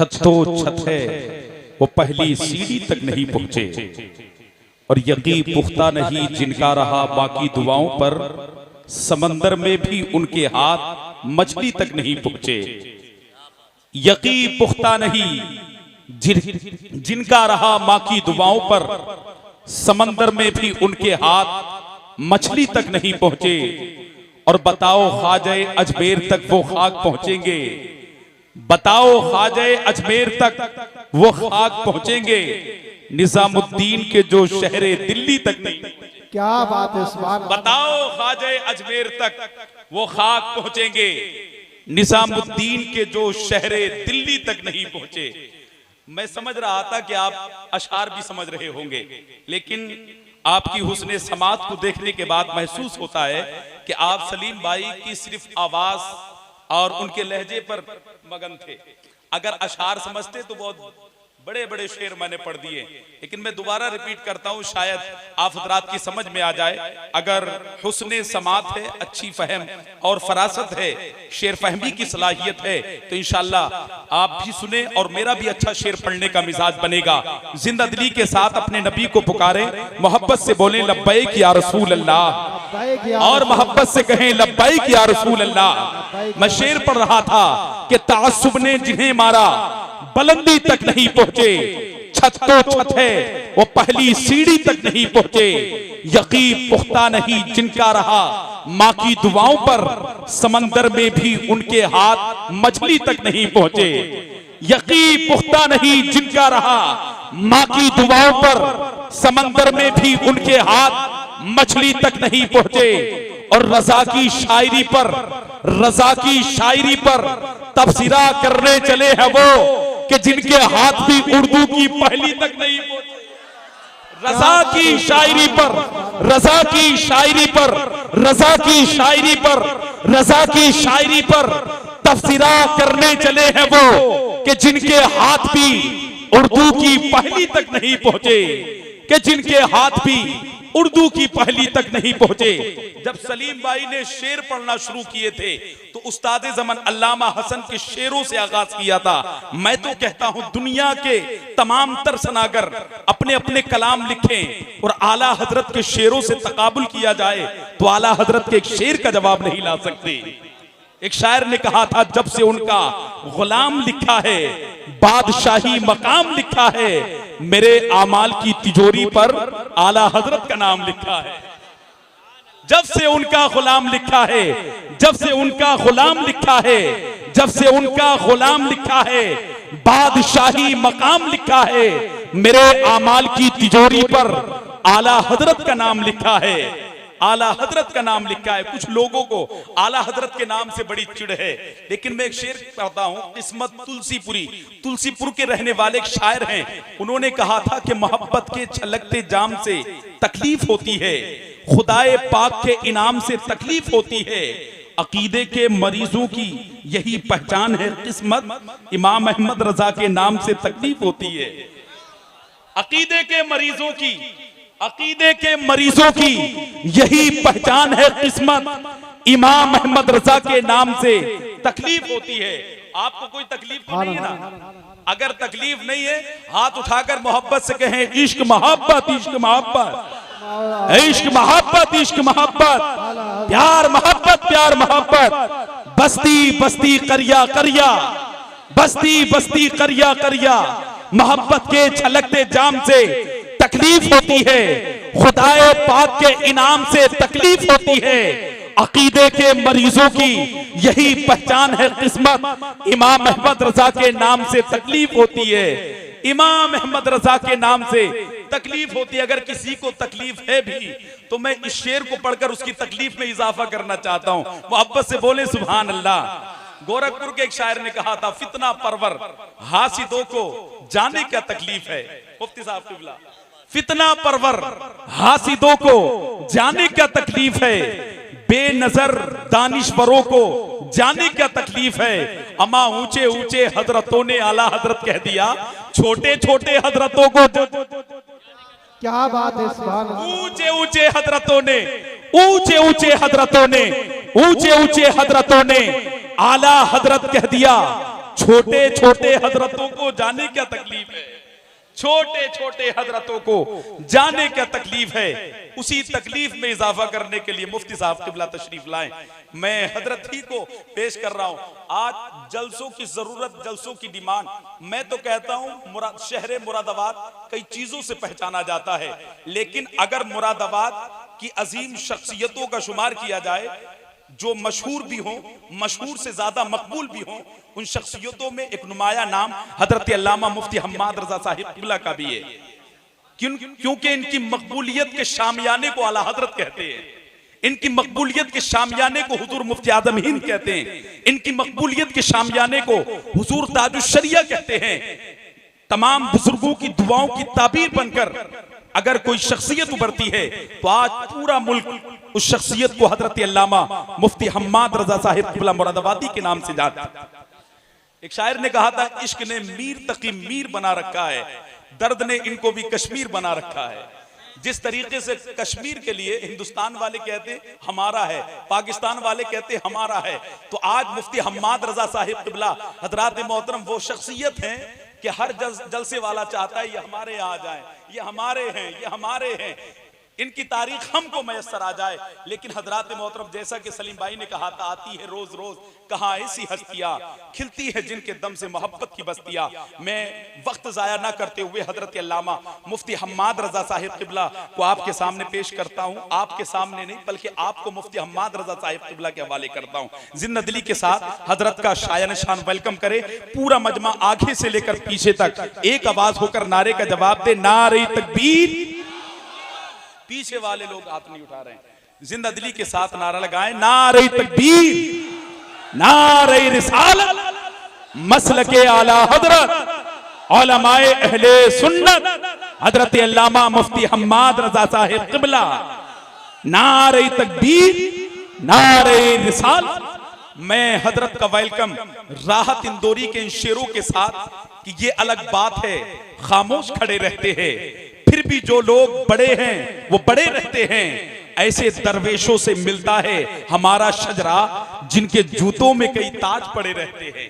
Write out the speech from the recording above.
छतो छत है वो पहली सीढ़ी तक नहीं पहुंचे, और यकीन पुख्ता नहीं जिनका रहा बाकी दुआओं पर, समंदर में भी उनके हाथ मछली तक नहीं पहुंचे। यकीन पुख्ता नहीं जिनका रहा बाकी दुआओं पर, समंदर में भी उनके हाथ मछली तक नहीं पहुंचे। और बताओ ख्वाजा अजमेर तक वो खाक पहुंचेंगे, बताओ ख्वाजा अजमेर तक वो खाक पहुंचेंगे, निजामुद्दीन के जो शहरे दिल्ली तक नहीं। क्या बात है, सुभान। बताओ ख्वाजा अजमेर तक वो खाक पहुंचेंगे, निजामुद्दीन के जो शहरे दिल्ली तक नहीं पहुंचे। मैं समझ रहा था कि आप अशआर भी समझ रहे होंगे, लेकिन आपकी हुस्ने समात को देखने के बाद महसूस होता है कि आप सलीम भाई की सिर्फ आवाज और उनके लहजे पर मगन थे। अगर अशआर समझते तो बहुत बड़े बड़े शेर मैंने पढ़ दिए, लेकिन मैं दोबारा रिपीट करता हूं, शायद आप हजरात की समझ में आ जाए। अगर हुस्ने समात है, अच्छी फहम और फरासत है, शेर फहमी की सलाहियत है, तो इंशाअल्लाह आप भी सुने और मेरा भी अच्छा शेर पढ़ने का मिजाज बनेगा। जिंदा दिली के साथ अपने नबी को पुकारें, मोहब्बत से बोलें लब्बैक या रसूल अल्लाह, और मोहब्बत से कहें लब्बैक या रसूल अल्लाह। मैं शेर पढ़ रहा था कि तासुब ने जिन्हें मारा बुलंदी तक नहीं पहुंचे, छत तो छत है वो पहली सीढ़ी तक नहीं पहुंचे। यकीन पुख्ता नहीं जिनका रहा माँ की दुआओं पर, समंदर में भी उनके हाथ मछली तक नहीं पहुंचे। यकीन पुख्ता नहीं जिनका रहा माँ की दुआओं पर, समंदर में भी उनके हाथ मछली तक नहीं पहुंचे। और रजा की शायरी पर, रजा की शायरी पर तफसीरा करने चले हैं वो कि जिनके हाथ भी उर्दू की पहली तक नहीं पहुंचे। रजा की शायरी पर, रजा की शायरी पर, रजा की शायरी पर, रजा की शायरी पर तफसीरा करने चले हैं वो कि जिनके हाथ भी उर्दू की पहली तक नहीं पहुंचे, कि जिनके हाथ भी उर्दू की पहली तक नहीं पहुंचे। जब सलीम भाई ने शेर पढ़ना शुरू किए थे तो उस्ताद ज़मान अल्लामा हसन के शेरों से आगाज किया था। मैं तो कहता हूं दुनिया के तमाम तर सनागर अपने अपने कलाम लिखें और आला हजरत के शेरों से तकाबुल किया जाए तो आला हजरत के एक शेर का जवाब नहीं ला सकते। एक शायर ने कहा था जब से उनका गुलाम लिखा है, बादशाही मकाम लिखा है, मेरे आमाल की तिजोरी पर आला हजरत का नाम लिखा है। जब से उनका गुलाम लिखा है, जब से उनका गुलाम लिखा है, जब से उनका गुलाम लिखा है, बादशाही मकाम लिखा है, मेरे आमाल की तिजोरी पर आला हजरत का नाम लिखा है। आला हजरत का नाम लिखा है। कुछ लोगों को आला हजरत के नाम से बड़ी चिढ़ है, लेकिन मैं एक शेर पढ़ता हूं। किस्मत तुलसीपुरी, तुलसीपुर के रहने वाले एक शायर हैं, उन्होंने कहा था कि मोहब्बत के छलकते जाम से तकलीफ होती है, खुदाए पाक के इनाम से तकलीफ होती है, अकीदे के मरीजों की यही पहचान है किस्मत, इमाम अहमद रजा के नाम से तकलीफ होती है। अकीदे के मरीजों की, अकीदे के मरीजों की यही पहचान है किस्मत, इमाम अहमद रजा के नाम से तकलीफ होती है। आपको कोई तकलीफ तो नहीं है ना? अगर तकलीफ नहीं है हाथ उठाकर मोहब्बत से कहें इश्क मोहब्बत, इश्क मोहब्बत, इश्क मोहब्बत, इश्क मोहब्बत, प्यार मोहब्बत, प्यार मोहब्बत, बस्ती बस्ती करिया करिया, बस्ती बस्ती करिया करिया, मोहब्बत के छलकते जाम से तकलीफ होती है, खुदाए पाक के इनाम से तकलीफ होती है, अकीदे के मरीजों की यही पहचान है किस्मत, इमाम अहमद रजा के नाम से तकलीफ होती है, इमाम अहमद रजा के नाम से तकलीफ होती है। अगर किसी को तकलीफ है भी तो मैं इस शेर को पढ़कर उसकी तकलीफ में इजाफा करना चाहता हूं। मोहब्बत से बोले सुभान अल्लाह। गोरखपुर के एक शायर ने कहा था फितना परवर हासिदों को जाने क्या तकलीफ है। मुफ्ती साहब किबला, फितना परवर हासिदों को जाने क्या तकलीफ है, बेनजर दानिशवरों को जाने क्या तकलीफ है, अमा ऊंचे ऊंचे हजरतों ने आला हजरत कह दिया, छोटे छोटे हजरतों को क्या बात है, सुभान अल्लाह। ऊंचे ऊंचे हजरतों ने, ऊंचे ऊंचे हजरतों ने, ऊंचे ऊंचे हजरतों ने आला हजरत कह दिया, छोटे छोटे हजरतों को जाने क्या तकलीफ है, छोटे छोटे हजरतों को जाने क्या तकलीफ है। उसी तकलीफ में इजाफा करने के लिए मुफ्ती साहब किबला तशरीफ लाए। मैं हजरत ही को पेश कर रहा हूं। आज जलसों की जरूरत, जलसों की डिमांड, मैं तो कहता हूं शहर मुरादाबाद कई चीजों से पहचाना जाता है, लेकिन अगर मुरादाबाद की अजीम शख्सियतों का शुमार किया जाए, जो मशहूर भी हों, मशहूर से ज्यादा मकबूल भी हों, उन शख्सियतों में एक नुमाया नाम हजरत अल्लामा मुफ्ती हम्माद रजा साहिब किबला का भी है। क्योंकि इनकी मकबूलियत के शामियाने को आला हजरत कहते हैं, इनकी मकबूलियत के शामियाने को हुजूर मुफ्ती आजम हिंद कहते हैं, इनकी मकबूलियत के शामियाने को हुजूर ताजुश शरिया कहते हैं। तमाम बुजुर्गों की दुआओं की ताबीर बनकर अगर कोई शख्सियत उभरती है तो आज पूरा मुल्क उस शख्सियत को हजरत अल्लामा मुफ्ती हम्माद रजा साहिब किबला मुरादाबादी के नाम से जानता है। एक शायर ने कहा था, इश्क ने मीर तकी मीर बना रखा है, दर्द ने इनको भी कश्मीर बना रखा है। जिस तरीके से कश्मीर के लिए हिंदुस्तान वाले कहते हमारा है, पाकिस्तान वाले कहते हमारा है, तो आज मुफ्ती हम्माद रजा साहिब किबला हजरात मोहतरम वो शख्सियत हैं कि हर जलसे वाला चाहता है ये हमारे यहाँ आ जाए, ये हमारे हैं, ये हमारे हैं, इनकी तारीख हमको मयसर आ जाए। लेकिन हजरात मोहतरम, जैसा कि सलीम भाई ने कहा था, आती है रोज रोज कहाँ ऐसी हस्तियां, खिलती है जिनके दम से मोहब्बत की बस्तियां। मैं वक्त जाया ना करते हुए हजरत अल्लामा मुफ्ती हम्माद रजा साहिब किबला को आपके सामने पेश करता हूं। आपके सामने नहीं बल्कि आपको मुफ्ती हम्माद रजा साहिब किबला के हवाले करता हूं। जिन्नदिली के साथ हजरत का शायन शान वेलकम करे। पूरा मजमा आगे से लेकर पीछे तक एक आवाज होकर नारे का जवाब दे, नारे तकबीर। पीछे वाले लोग हाथ नहीं उठा रहे हैं, जिंदादिली के साथ नारा लगाएं, नारे तकबीर, नारे रिसालत, मसलके आला हजरत उलमाए अहले सुन्नत हजरत अल्लामा मुफ्ती हम्माद रजा साहिब किबला, नारे तकबीर, नारे रिसालत। मैं हजरत का वेलकम राहत इंदौरी के इन शेरों के साथ कि ये अलग बात है खामोश खड़े रहते हैं, फिर भी जो लोग बड़े हैं वो बड़े रहते हैं। ऐसे दरवेशों से मिलता है हमारा शजरा जिनके जूतों में कई ताज पड़े रहते हैं।